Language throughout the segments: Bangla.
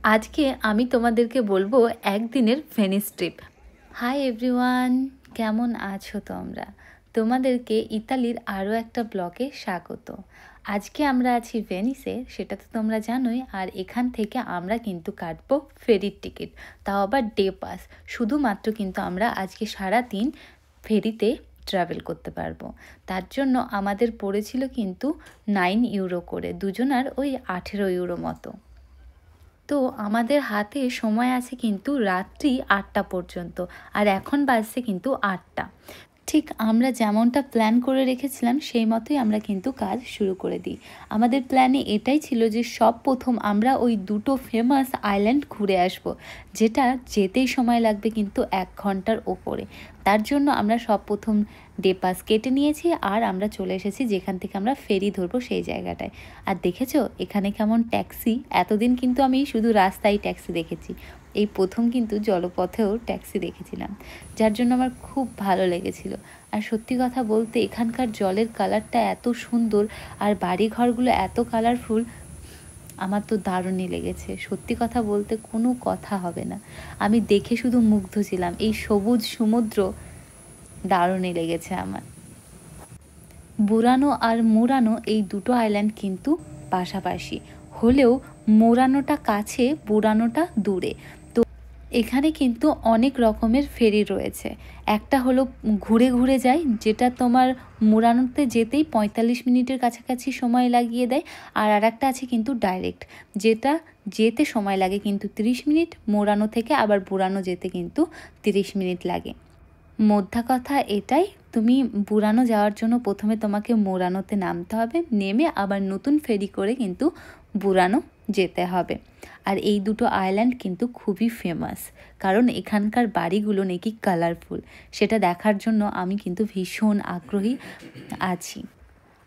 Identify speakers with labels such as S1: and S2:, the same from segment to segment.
S1: আজকে আমি তোমাদেরকে বলবো একদিনের ভেনিস ট্রিপ। হাই এভরিওয়ান, কেমন আছো তোমরা? তোমাদেরকে ইতালির আরও একটা ব্লগে স্বাগত। আজকে আমরা আছি ভেনিসে, সেটা তো তোমরা জানোই। আর এখান থেকে আমরা কিন্তু কাটবো ফেরির টিকিট, তাও আবার ডে পাস। শুধুমাত্র কিন্তু আমরা আজকে সারাদিন ফেরিতে ট্রাভেল করতে পারবো। তার জন্য আমাদের পড়েছিল কিন্তু 9 ইউরো করে, দুজনার ওই 18 ইউরো মতো। তো আমাদের হাতে সময় আছে কিন্তু রাত্রি 8টা পর্যন্ত, আর এখন বাজছে কিন্তু 8টা। ঠিক আমরা যেমনটা প্ল্যান করে রেখেছিলাম সেই মতোই আমরা কিন্তু কাজ শুরু করে দিই। আমাদের প্ল্যানে এটাই ছিল যে প্রথম আমরা ওই দুটো ফেমাস আইল্যান্ড ঘুরে আসব, যেটা যেতেই সময় লাগবে কিন্তু 1 ঘন্টার ওপরে। তার জন্য আমরা প্রথম ডে পাস কেটে নিয়েছি, আর আমরা চলে এসেছি যেখান থেকে আমরা ফেরি ধরবো সেই জায়গাটায়। আর দেখেছো এখানে কেমন ট্যাক্সি, এতদিন কিন্তু আমি শুধু রাস্তায় ট্যাক্সি দেখেছি, এই প্রথম কিন্তু জলপথেও ট্যাক্সি দেখেছিলাম, যার জন্য আমার খুব ভালো লেগেছিল। আর সত্যি কথা বলতে এখানকার জলের কালারটা এত সুন্দর, আর বাড়িঘরগুলো এত কালারফুল, আমার তো দারুণই লেগেছে। সত্যি কথা বলতে কোনো কথা হবে না, আমি দেখে শুধু মুগ্ধ ছিলাম। এই সবুজ সমুদ্র দারুণই লেগেছে আমার। বুরানো আর মুরানো এই দুটো আইল্যান্ড কিন্তু পাশাপাশি হলেও মুরানোটা কাছে, বুরানোটা দূরে। তো এখানে কিন্তু অনেক রকমের ফেরি রয়েছে। একটা হলো ঘুরে ঘুরে যায়, যেটা তোমার মুরানোতে যেতেই 45 মিনিটের কাছাকাছি সময় লাগিয়ে দেয়। আর একটা আছে কিন্তু ডাইরেক্ট, যেটা যেতে সময় লাগে কিন্তু 30 মিনিট, মুরানো থেকে আবার বুরানো যেতে কিন্তু 30 মিনিট লাগে। মোদ্দা কথা এটাই, তুমি বুরানো যাওয়ার জন্য প্রথমে তোমাকে মুরানোতে নামতে হবে, নেমে আবার নতুন ফেরি করে কিন্তু বুরানো যেতে হবে। আর এই দুটো আইল্যান্ড কিন্তু খুবই ফেমাস, কারণ এখানকার বাড়িগুলো নাকি কালারফুল। সেটা দেখার জন্য আমি কিন্তু ভীষণ আগ্রহী আছি।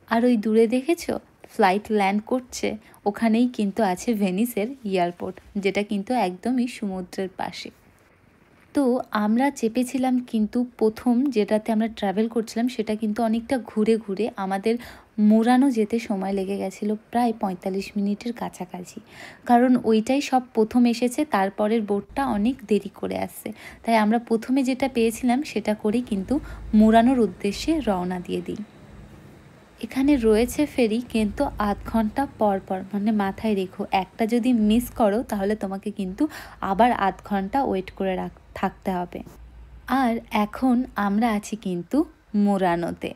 S1: আর ওই দূরে দেখেছো ফ্লাইট ল্যান্ড করছে, ওখানেই কিন্তু আছে ভেনিসের এয়ারপোর্ট, যেটা কিন্তু একদমই সমুদ্রের পাশে। তো আমরা চেপেছিলাম কিন্তু প্রথম যেটাতে আমরা ট্রাভেল করছিলাম সেটা কিন্তু অনেকটা ঘুরে ঘুরে আমাদের মুরানো যেতে সময় লেগে গেছিলো প্রায় 45 মিনিটের কাছাকাছি, কারণ ওইটাই প্রথম এসেছে, তারপরের বোটটা অনেক দেরি করে আসছে। তাই আমরা প্রথমে যেটা পেয়েছিলাম সেটা করেই কিন্তু মুরানোর উদ্দেশ্যে রওনা দিয়ে দিই। এখানে রয়েছে ফেরি কিন্তু 0.5 ঘন্টা পর পর, মানে মাথায় রেখো, একটা যদি মিস করো তাহলে তোমাকে কিন্তু আবার 0.5 ঘন্টা ওয়েট করে থাকতে হবে। আর এখন আমরা আছি কিন্তু মুরানোতে,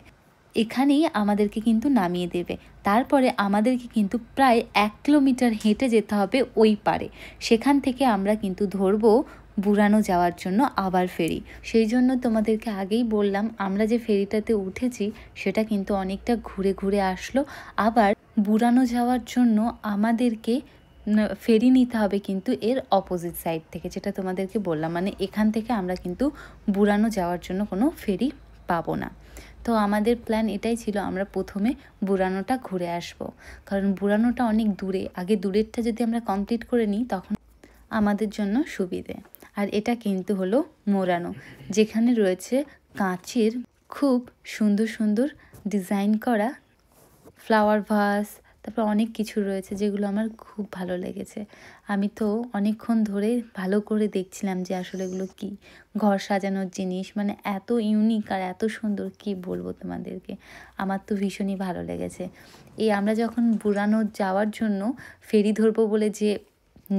S1: এখানেই আমাদেরকে কিন্তু নামিয়ে দেবে। তারপরে আমাদেরকে কিন্তু প্রায় 1 কিলোমিটার হেঁটে যেতে হবে ওই পারে, সেখান থেকে আমরা কিন্তু ধরবো বুরানো যাওয়ার জন্য আবার ফেরি। সেই জন্য তোমাদেরকে আগেই বললাম, আমরা যে ফেরিটাতে উঠেছি সেটা কিন্তু অনেকটা ঘুরে ঘুরে আসলো। আবার বুরানো যাওয়ার জন্য আমাদেরকে ফেরি নিতে হবে কিন্তু এর অপোজিট সাইড থেকে, যেটা তোমাদেরকে বললাম, মানে এখান থেকে আমরা কিন্তু বুরানো যাওয়ার জন্য কোনো ফেরি পাবো না। তো আমাদের প্ল্যান এটাই ছিল, আমরা প্রথমে বুরানোটা ঘুরে আসব, কারণ বুরানোটা অনেক দূরে। আগে দূরেরটা যদি আমরা কমপ্লিট করে নিই তখন আমাদের জন্য সুবিধে। আর এটা কিন্তু হলো মুরানো, যেখানে রয়েছে কাঁচের খুব সুন্দর সুন্দর ডিজাইন করা ফ্লাওয়ার ভাস, তারপর অনেক কিছু রয়েছে যেগুলো আমার খুব ভালো লেগেছে। আমি তো অনেকক্ষণ ধরে ভালো করে দেখছিলাম যে আসলে এগুলো কী, ঘর সাজানোর জিনিস, মানে এত ইউনিক আর এত সুন্দর, কি বলবো তোমাদেরকে। আমার তো ভীষণই ভালো লেগেছে। এই আমরা যখন বুরানো যাওয়ার জন্য ফেরি ধরবো বলে যে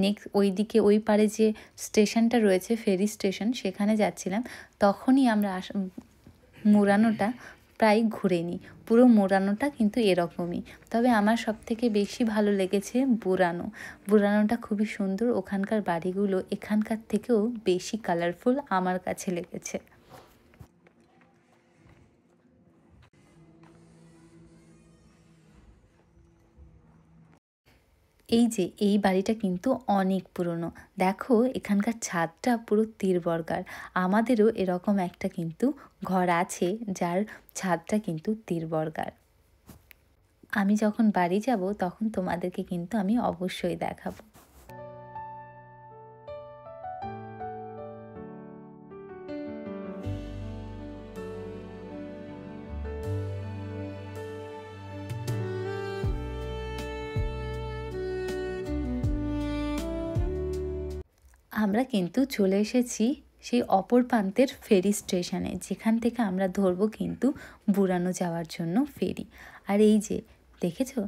S1: নেক্সট ওই দিকে ওই পারে যে স্টেশনটা রয়েছে ফেরি স্টেশন, সেখানে যাচ্ছিলাম, তখনই আমরা মুরানোটা প্রায় ঘুরে নিই। পুরো মুরানোটা কিন্তু এরকমই, তবে আমার সবথেকে বেশি ভালো লেগেছে বুরানো। বুরানোটা খুবই সুন্দর, ওখানকার বাড়িগুলো এখানকার থেকেও বেশি কালারফুল আমার কাছে লেগেছে। এই যে এই বাড়িটা কিন্তু অনেক পুরনো, দেখো এখানকার ছাদটা পুরো তীরবর্গার। আমাদেরও এরকম একটা কিন্তু ঘর আছে যার ছাদটা কিন্তু তীরবর্গার। আমি যখন বাড়ি যাব তখন তোমাদেরকে কিন্তু আমি অবশ্যই দেখাবো। আমরা কিন্তু চলে এসেছি সেই অপর প্রান্তের ফেরি স্টেশনে, যেখান থেকে আমরা ধরবো কিন্তু বুড়ানো যাওয়ার জন্য ফেরি। আর এই যে দেখেছো,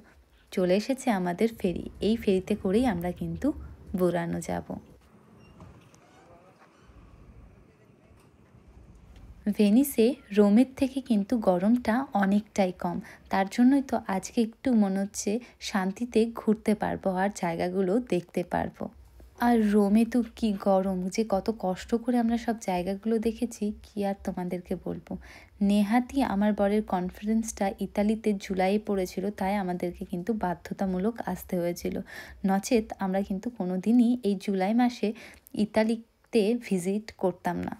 S1: চলে এসেছে আমাদের ফেরি। এই ফেরিতে করেই আমরা কিন্তু বুড়ানো যাব। ভেনিসে রোমের থেকে কিন্তু গরমটা অনেকটাই কম, তার জন্যই তো আজকে একটু মনে হচ্ছে শান্তিতে ঘুরতে পারবো আর জায়গাগুলো দেখতে পারবো। আর রোমে তো কি গরম, যে কত কষ্ট করে আমরা সব জায়গাগুলো দেখেছি কি আর তোমাদেরকে বলবো। নেহাতি আমার বরের কনফারেন্সটা ইতালিতে জুলাইয়ে পড়েছিল, তাই আমাদেরকে কিন্তু বাধ্যতামূলক আসতে হয়েছিল, নচেত আমরা কিন্তু কোনো দিনই এই জুলাই মাসে ইতালিতে ভিজিট করতাম না।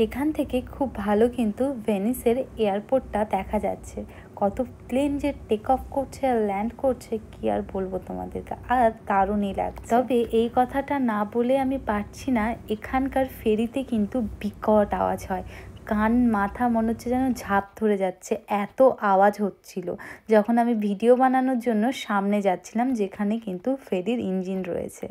S1: এখান থেকে খুব ভালো কিন্তু ভেনিসের এয়ারপোর্টটা দেখা যাচ্ছে, কত প্লেন যে টেক অফ করছে আর ল্যান্ড করছে কি আর বলবো তোমাদেরকে, আর দারুণই লাগছে। তবে এই কথাটা না বলে আমি পারছি না, এখানকার ফেরিতে কিন্তু বিকট আওয়াজ হয়, কান মাথা মনে হচ্ছে যেন ঝাঁপ ধরে যাচ্ছে, এত আওয়াজ হচ্ছিল যখন আমি ভিডিও বানানোর জন্য সামনে যাচ্ছিলাম, যেখানে কিন্তু ফেরির ইঞ্জিন রয়েছে।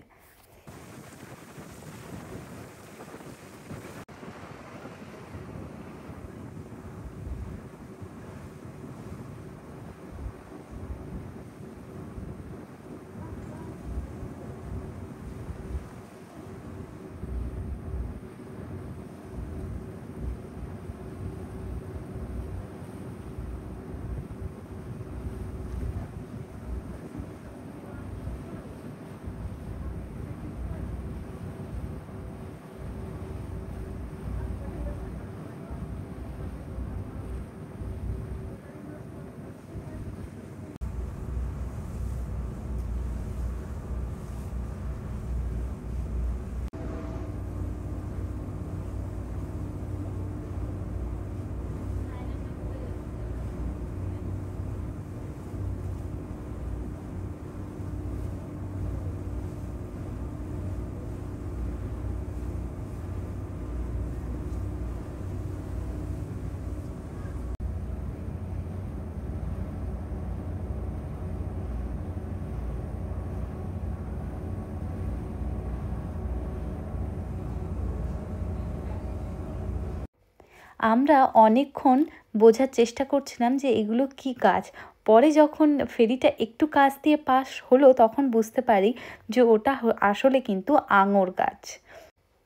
S1: আমরা অনেকক্ষণ বোঝার চেষ্টা করছিলাম যে এগুলো কি গাছ, পরে যখন ফেরিটা একটু কাছ দিয়ে পাস হলো তখন বুঝতে পারি যে ওটা আসলে কিন্তু আঙুর গাছ,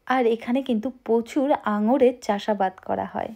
S1: আর এখানে কিন্তু প্রচুর আঙুরের চাষাবাদ করা হয়।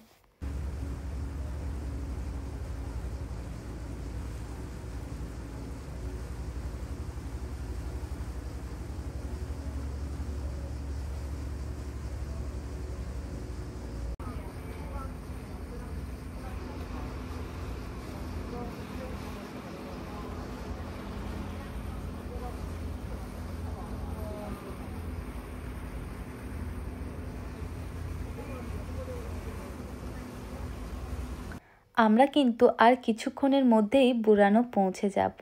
S1: আমরা কিন্তু আর কিছুক্ষণের মধ্যেই বুরানো পৌঁছে যাব।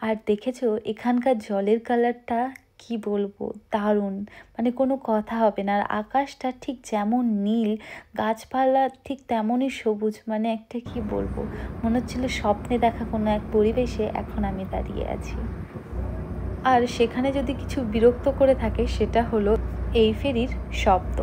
S1: আর দেখেছো এখানকার জলের কালারটা কি বলবো, দারুণ, মানে কোনো কথা হবে না। আর আকাশটা ঠিক যেমন নীল, গাছপালা ঠিক তেমনই সবুজ, মানে একটা কি বলবো, মনে হচ্ছিল স্বপ্নে দেখা কোনো এক পরিবেশে এখন আমি দাঁড়িয়ে আছি। আর সেখানে যদি কিছু বিরক্ত করে থাকে সেটা হলো এই ফেরির শব্দ।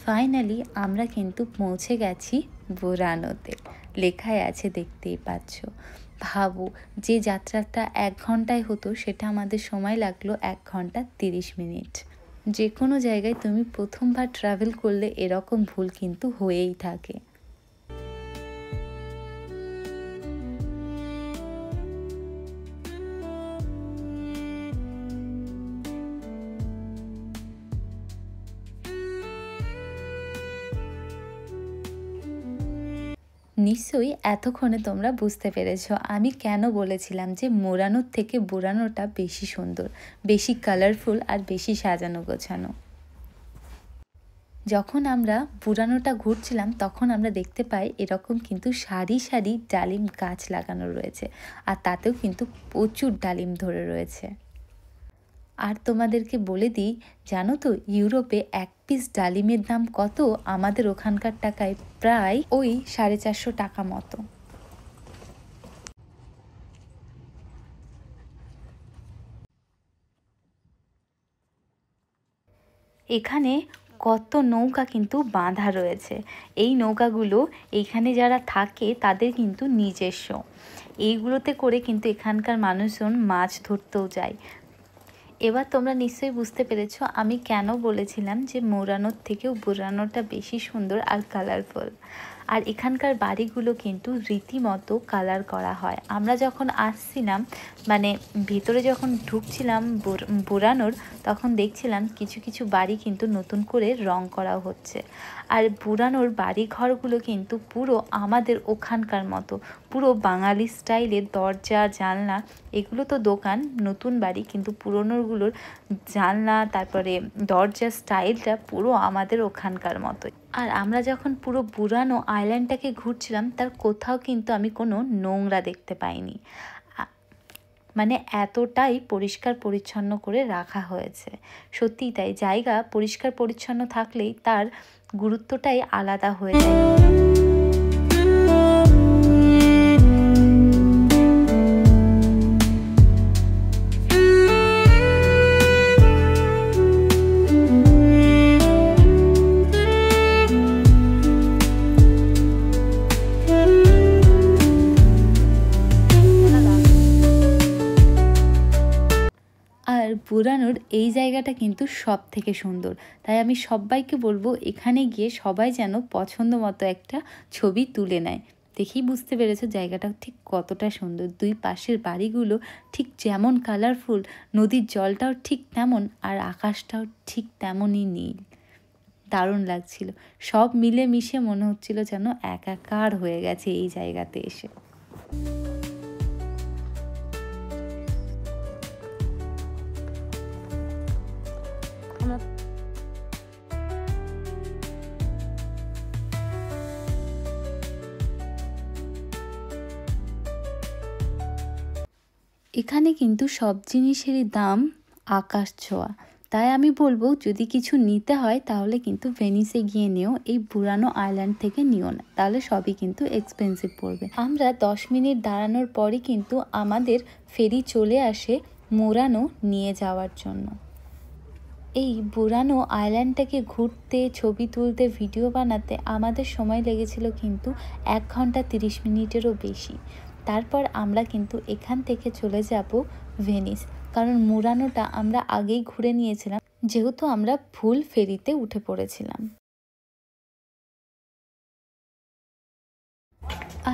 S1: ফাইনালি আমরা কিন্তু পৌঁছে গেছি বুরানোতে। লেখায় আছে দেখতেই পাচ্ছ। ভাবো, যে যাত্রাটা 1 ঘন্টায় হতো সেটা আমাদের সময় লাগলো 1 ঘন্টা 30 মিনিট। যে কোনো জায়গায় তুমি প্রথমবার ট্রাভেল করলে এরকম ভুল কিন্তু হয়েই থাকে। নিশ্চয়ই এতক্ষণে তোমরা বুঝতে পেরেছো আমি কেন বলেছিলাম যে মোরানোর থেকে বুরানোটা বেশি সুন্দর, বেশি কালারফুল আর বেশি সাজানো গোছানো। যখন আমরা বুরানোটা ঘুরছিলাম তখন আমরা দেখতে পাই এরকম কিন্তু সারি সারি ডালিম গাছ লাগানো রয়েছে, আর তাতেও কিন্তু প্রচুর ডালিম ধরে রয়েছে। আর তোমাদেরকে বলে দিই, জানো তো ইউরোপে 1 পিস ডালিমের দাম কত? আমাদের ওখানকার টাকায় প্রায় ওই 450 টাকা মতো। এখানে কত নৌকা কিন্তু বাঁধা রয়েছে। এই নৌকাগুলো এইখানে যারা থাকে তাদের কিন্তু নিজস্ব। এইগুলোতে করে কিন্তু এখানকার মানুষজন মাছ ধরতেও যায়। এবার তোমরা নিশ্চয়ই বুঝতে পেরেছো আমি কেন বলেছিলাম যে মোরানোর থেকেও বুরানোটা বেশি সুন্দর আর কালারফুল। আর এখানকার বাড়িগুলো কিন্তু রীতিমতো কালার করা হয়। আমরা যখন আসছিলাম, মানে ভিতরে যখন ঢুকছিলাম বুরানোর, তখন দেখছিলাম কিছু কিছু বাড়ি কিন্তু নতুন করে রং করা হচ্ছে। আর বুরানোর বাড়ি ঘরগুলো কিন্তু পুরো আমাদের ওখানকার মতো, পুরো বাঙালি স্টাইলের দরজা জানলা। এগুলো তো দোকান, নতুন বাড়ি, কিন্তু পুরনোগুলোর জানলা তারপরে দরজার স্টাইলটা পুরো আমাদের ওখানকার মতোই। আর আমরা যখন পুরো বুরানো আইল্যান্ডটাকে ঘুরছিলাম তার কোথাও কিন্তু আমি কোনো নোংরা দেখতে পাইনি। মানে এতটাই পরিষ্কার পরিচ্ছন্ন করে রাখা হয়েছে। সত্যিই তাই, জায়গা পরিষ্কার পরিচ্ছন্ন থাকলেই তার গুরুত্বটাই আলাদা হয়ে যায়। বুরানোর এই জায়গাটা কিন্তু সব থেকে সুন্দর, তাই আমি সবাইকে বলবো এখানে গিয়ে সবাই যেন পছন্দ মতো একটা ছবি তুলে নেয়। দেখেই বুঝতে পেরেছো জায়গাটা ঠিক কতটা সুন্দর। দুই পাশের বাড়িগুলো ঠিক যেমন কালারফুল, নদীর জলটাও ঠিক তেমন, আর আকাশটাও ঠিক তেমনই নীল। দারুণ লাগছিল। সব মিলে মিশে মনে হচ্ছিল যেন একাকার হয়ে গেছে এই জায়গাতে এসে। এখানে কিন্তু সব জিনিসেরই দাম আকাশ ছোঁয়া। তাই আমি বলবো যদি কিছু নিতে হয় তাহলে কিন্তু ভেনিসে গিয়ে নিও, এই বুরানো আইল্যান্ড থেকে নিও না, তাহলে সবই কিন্তু এক্সপেন্সিভ পড়বে। আমরা 10 মিনিট দাঁড়ানোর পরই কিন্তু আমাদের ফেরি চলে আসে মোরানো নিয়ে যাওয়ার জন্য। এই বুরানো আইল্যান্ডটাকে ঘুরতে, ছবি তুলতে, ভিডিও বানাতে আমাদের সময় লেগেছিল কিন্তু 1 ঘন্টা 30 মিনিটেরও বেশি। তারপর আমরা কিন্তু এখান থেকে চলে যাব ভেনিস, কারণ মুরানোটা আমরা আগেই ঘুরে নিয়েছিলাম, যেহেতু আমরা ভুল ফেরিতে উঠে পড়েছিলাম।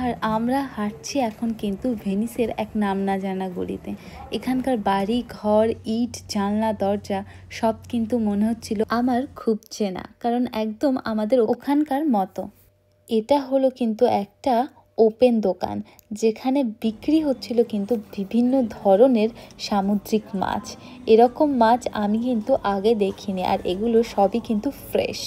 S1: আর আমরা হাঁটছি এখন কিন্তু ভেনিসের এক নাম না জানা গলিতে। এখানকার বাড়ি ঘর, ইট, জানলা, দরজা সব কিন্তু মনে হচ্ছিল আমার খুব চেনা, কারণ একদম আমাদের ওখানকার মতো। এটা হলো কিন্তু একটা ওপেন দোকান, যেখানে বিক্রি হচ্ছিল কিন্তু বিভিন্ন ধরনের সামুদ্রিক মাছ। এরকম মাছ আমি কিন্তু আগে দেখিনি, আর এগুলো সবই কিন্তু ফ্রেশ।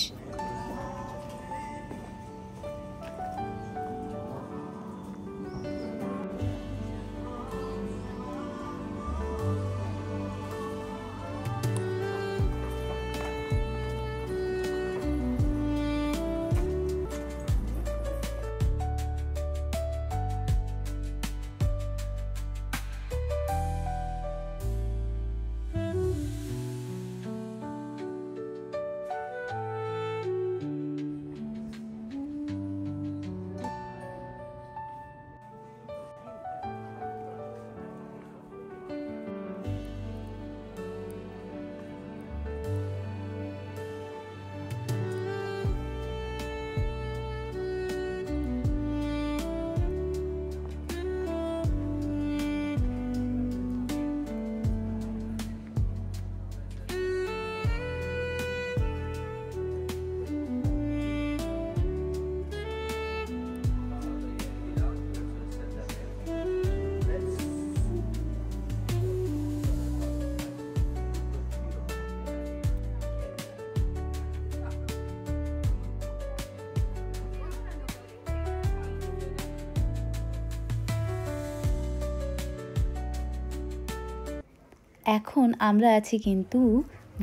S1: এখন আমরা আছি কিন্তু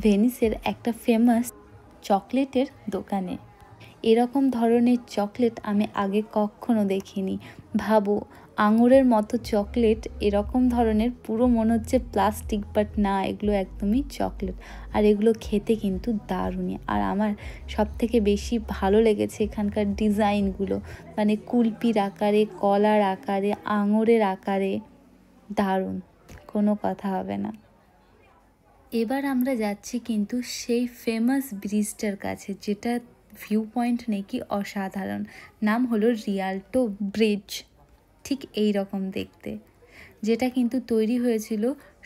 S1: ভেনিসের একটা ফেমাস চকলেটের দোকানে। এরকম ধরনের চকলেট আমি আগে কখনো দেখিনি। ভাবো, আঙুরের মতো চকলেট, এরকম ধরনের, পুরো মনে হচ্ছে প্লাস্টিক, বাট না, এগুলো একদমই চকলেট। আর এগুলো খেতে কিন্তু দারুণই। আর আমার সব থেকে বেশি ভালো লেগেছে এখানকার ডিজাইনগুলো, মানে কুলপির আকারে, কলার আকারে, আঙুরের আকারে, দারুণ, কোনো কথা হবে না। এবার আমরা যাচ্ছি কিন্তু সেই ফেমাস ব্রিজটার কাছে, যেটা ভিউ পয়েন্ট নাকি অসাধারণ। নাম হলো রিয়াল্টো ব্রিজ, ঠিক এই রকম দেখতে, যেটা কিন্তু তৈরি হয়েছিল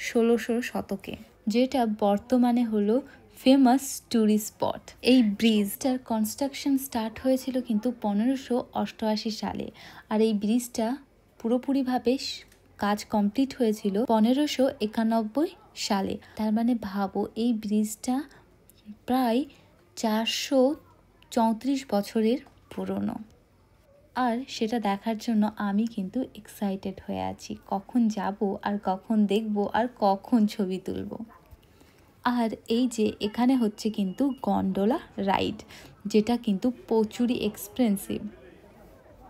S1: 1600 শতকে, যেটা বর্তমানে হলো ফেমাস ট্যুরিস্ট স্পট। এই ব্রিজটার কনস্ট্রাকশন স্টার্ট হয়েছিল কিন্তু 1588 সালে, আর এই ব্রিজটা পুরোপুরিভাবে কাজ কমপ্লিট হয়েছিল 1591 সালে। তার মানে ভাবো, এই ব্রিজটা প্রায় 434 বছরের পুরনো। আর সেটা দেখার জন্য আমি কিন্তু এক্সাইটেড হয়ে আছি, কখন যাব আর কখন দেখব আর কখন ছবি তুলব। আর এই যে এখানে হচ্ছে কিন্তু গন্ডোলা রাইড, যেটা কিন্তু প্রচুরই এক্সপেন্সিভ।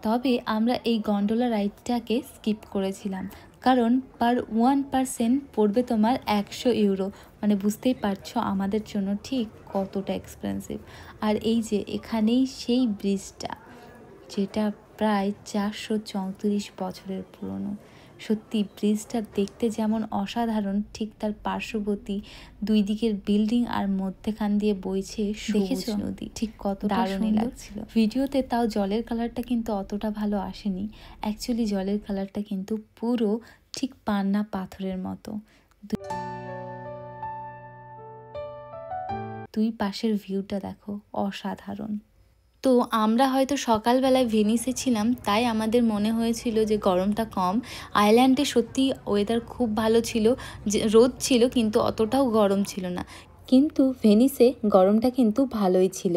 S1: তবে আমরা এই গন্ডোলা রাইডটাকে স্কিপ করেছিলাম, কারণ পার 1 পড়বে তোমার 100 ইউরো। মানে বুঝতেই পারছো আমাদের জন্য ঠিক কতটা এক্সপেন্সিভ। আর এই যে এখানেই সেই ব্রিজটা, যেটা প্রায় 434 বছরের পুরনো। সত্যি ব্রিজটা দেখতে যেমন অসাধারণ, ঠিক তার পার্শ্ববর্তী দুই দিকের বিল্ডিং আর মধ্যেখান দিয়ে বইছে সবুজ নদী, ঠিক কত দারুণই লাগছিল ভিডিওতে। তাও জলের কালারটা কিন্তু অতটা ভালো আসেনি। অ্যাকচুয়ালি জলের কালারটা কিন্তু পুরো ঠিক পান্না পাথরের মতো। দুই পাশের ভিউটা দেখো, অসাধারণ। তো আমরা হয়তো সকালবেলায় ভেনিসে ছিলাম, তাই আমাদের মনে হয়েছিল যে গরমটা কম। আইল্যান্ডে সত্যি ওয়েদার খুব ভালো ছিল, যে রোদ ছিল কিন্তু অতটাও গরম ছিল না, কিন্তু ভেনিসে গরমটা কিন্তু ভালোই ছিল।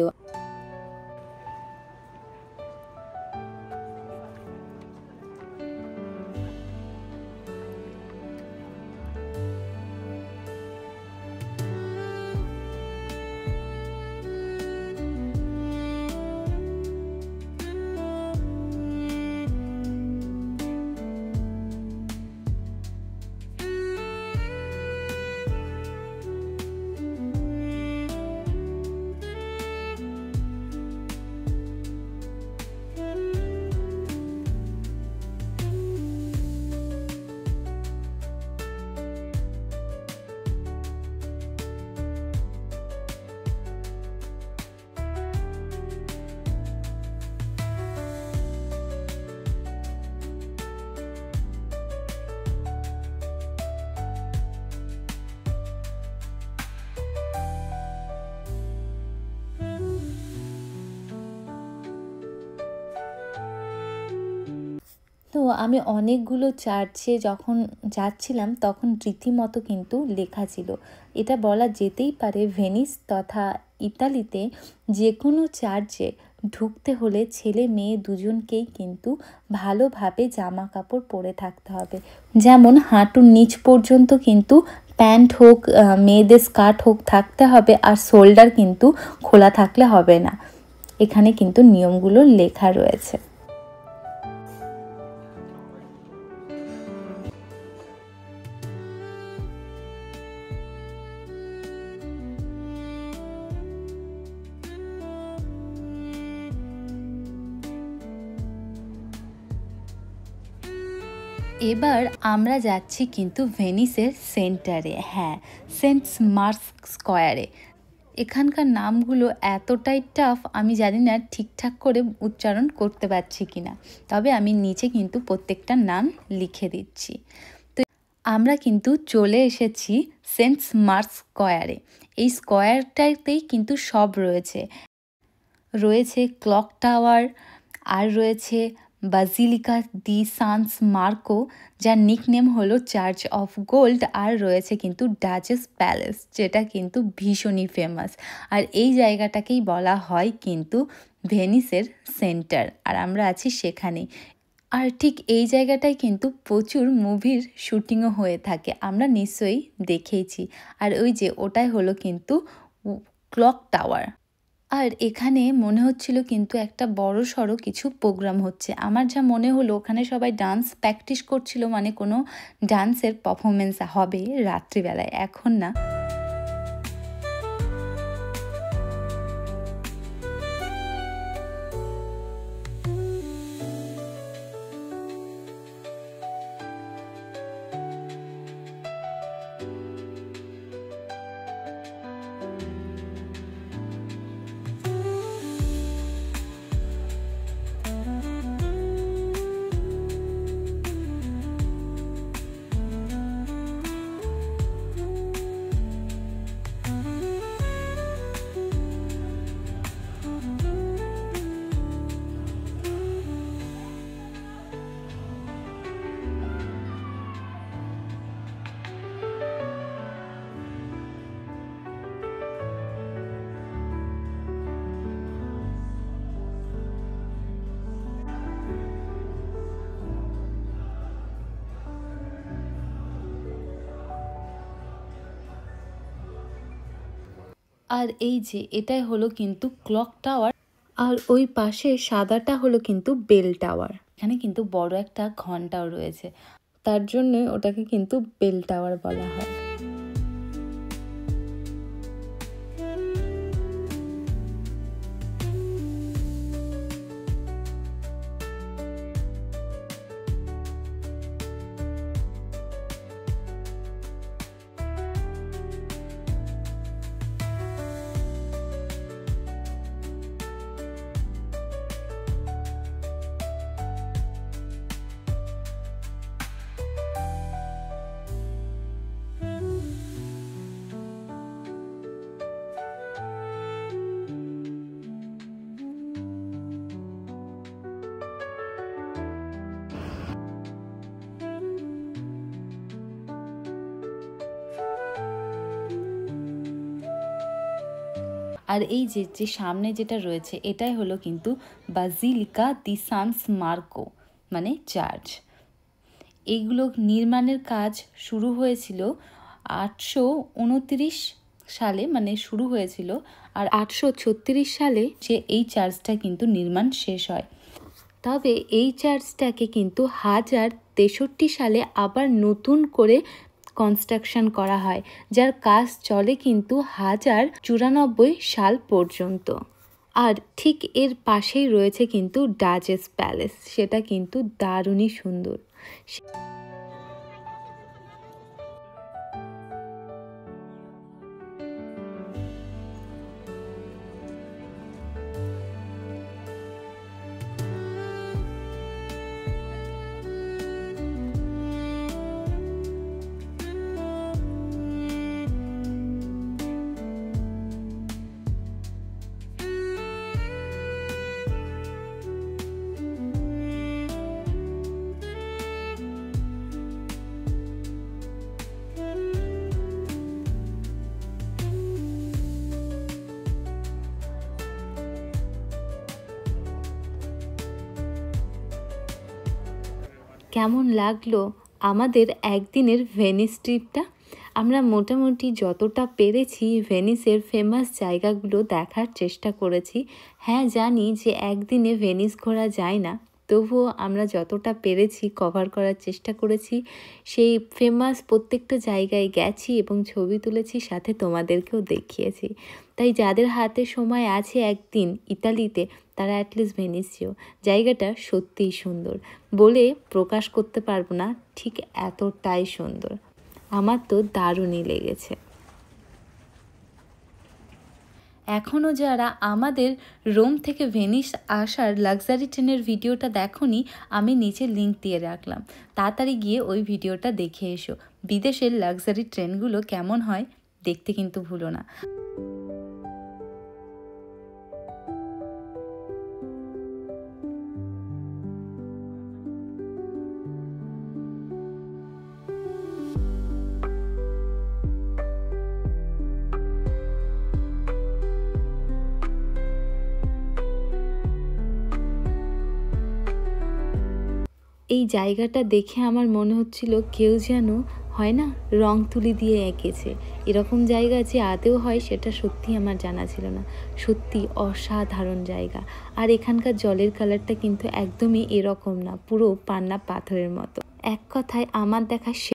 S1: তো আমি অনেকগুলো চার্চে যখন যাচ্ছিলাম তখন রীতিমতো কিন্তু লেখা ছিল। এটা বলা যেতেই পারে ভেনিস তথা ইতালিতে যে কোনো চার্চে ঢুকতে হলে ছেলে মেয়ে দুজনকেই কিন্তু ভালোভাবে জামা কাপড় পরে থাকতে হবে। যেমন হাঁটুর নিচ পর্যন্ত কিন্তু প্যান্ট হোক, মেয়েদের স্কার্ট হোক থাকতে হবে, আর শোল্ডার কিন্তু খোলা থাকলে হবে না। এখানে কিন্তু নিয়মগুলো লেখা রয়েছে। এবার আমরা যাচ্ছি কিন্তু ভেনিসের সেন্টারে, হ্যাঁ, সেন্ট মার্কস স্কোয়ারে। এখানকার নামগুলো এতটাই টাফ, আমি জানি না ঠিকঠাক করে উচ্চারণ করতে পারছি কিনা, তবে আমি নিচে কিন্তু প্রত্যেকটা নাম লিখে দিচ্ছি। তো আমরা কিন্তু চলে এসেছি সেন্ট মার্কস স্কোয়ারে। এই স্কোয়ারটাতেই কিন্তু সব রয়েছে, রয়েছে ক্লক টাওয়ার, আর রয়েছে বাজিলিকা দি সান্স মার্কো, যার নিকনেম হলো চার্চ অফ গোল্ড, আর রয়েছে কিন্তু ডাচেস প্যালেস, যেটা কিন্তু ভীষণই ফেমাস। আর এই জায়গাটাকেই বলা হয় কিন্তু ভেনিসের সেন্টার, আর আমরা আছি সেখানেই। আর ঠিক এই জায়গাটায় কিন্তু প্রচুর মুভির শুটিংও হয়ে থাকে, আমরা নিশ্চয়ই দেখেইছি। আর ওই যে ওটাই হলো কিন্তু ক্লক টাওয়ার। আর এখানে মনে হচ্ছিল কিন্তু একটা বড় সড়ো কিছু প্রোগ্রাম হচ্ছে। আমার যা মনে হলো ওখানে সবাই ডান্স প্র্যাকটিস করছিল, মানে কোনো ডান্সের পারফরমেন্স হবে রাত্রিবেলায়, এখন না। আর এই যে এটাই হলো কিন্তু ক্লক টাওয়ার, আর ওই পাশে সাদাটা হলো কিন্তু বেল টাওয়ার। এখানে কিন্তু বড় একটা ঘন্টাও রয়েছে, তার জন্যই ওটাকে কিন্তু বেল টাওয়ার বলা হয়। আর এই যে যে সামনে যেটা রয়েছে এটাই হলো কিন্তু বাজিলিকা দি সান্স মার্কো, মানে চার্চ। এইগুলো নির্মাণের কাজ শুরু হয়েছিল 829 সালে, মানে শুরু হয়েছিল, আর 836 সালে যে এই চার্চটা কিন্তু নির্মাণ শেষ হয়। তবে এই চার্চটাকে কিন্তু 1063 সালে আবার নতুন করে কনস্ট্রাকশন করা হয়, যার কাজ চলে কিন্তু 1094 সাল পর্যন্ত। আর ঠিক এর পাশেই রয়েছে কিন্তু ডাচেস প্যালেস, সেটা কিন্তু দারুণই সুন্দর। কেমন লাগলো আমাদের একদিনের ভেনিস ট্রিপটা। আমরা মোটামুটি যতটা পেরেছি ভেনিসের ফেমাস জায়গাগুলো দেখার চেষ্টা করেছি। হ্যাঁ, জানি যে একদিনে ভেনিস ঘোরা যায় না, তবুও আমরা যতটা পেরেছি কভার করার চেষ্টা করেছি। সেই ফেমাস প্রত্যেকটা জায়গায় গেছি এবং ছবি তুলেছি, সাথে তোমাদেরকেও দেখিয়েছি। তাই যাদের হাতে সময় আছে একদিন ইতালিতে, তারা অ্যাটলিস্ট ভেনিস যেও। জায়গাটা সত্যিই সুন্দর, বলে প্রকাশ করতে পারবো না, ঠিক এতটাই সুন্দর। আমার তো দারুণই লেগেছে। এখনও যারা আমাদের রোম থেকে ভেনিস আসার লাক্সারি ট্রেনের ভিডিওটা দেখোনি, আমি নিচে লিঙ্ক দিয়ে রাখলাম, তাড়াতাড়ি গিয়ে ওই ভিডিওটা দেখে এসো। বিদেশের লাক্সারি ট্রেনগুলো কেমন হয় দেখতে কিন্তু ভুলো না। এই জায়গাটা দেখে আমার মনে হচ্ছিল কেউ যেন হয় না রং তুলি দিয়ে এঁকেছে। এরকম জায়গা যে আদেও হয় সেটা সত্যি আমার জানা ছিল না। সত্যি অসাধারণ জায়গা। আর এখানকার জলের কালারটা কিন্তু একদমই এরকম না, পুরো পান্না পাথরের মতো। এক কথায় আমার দেখা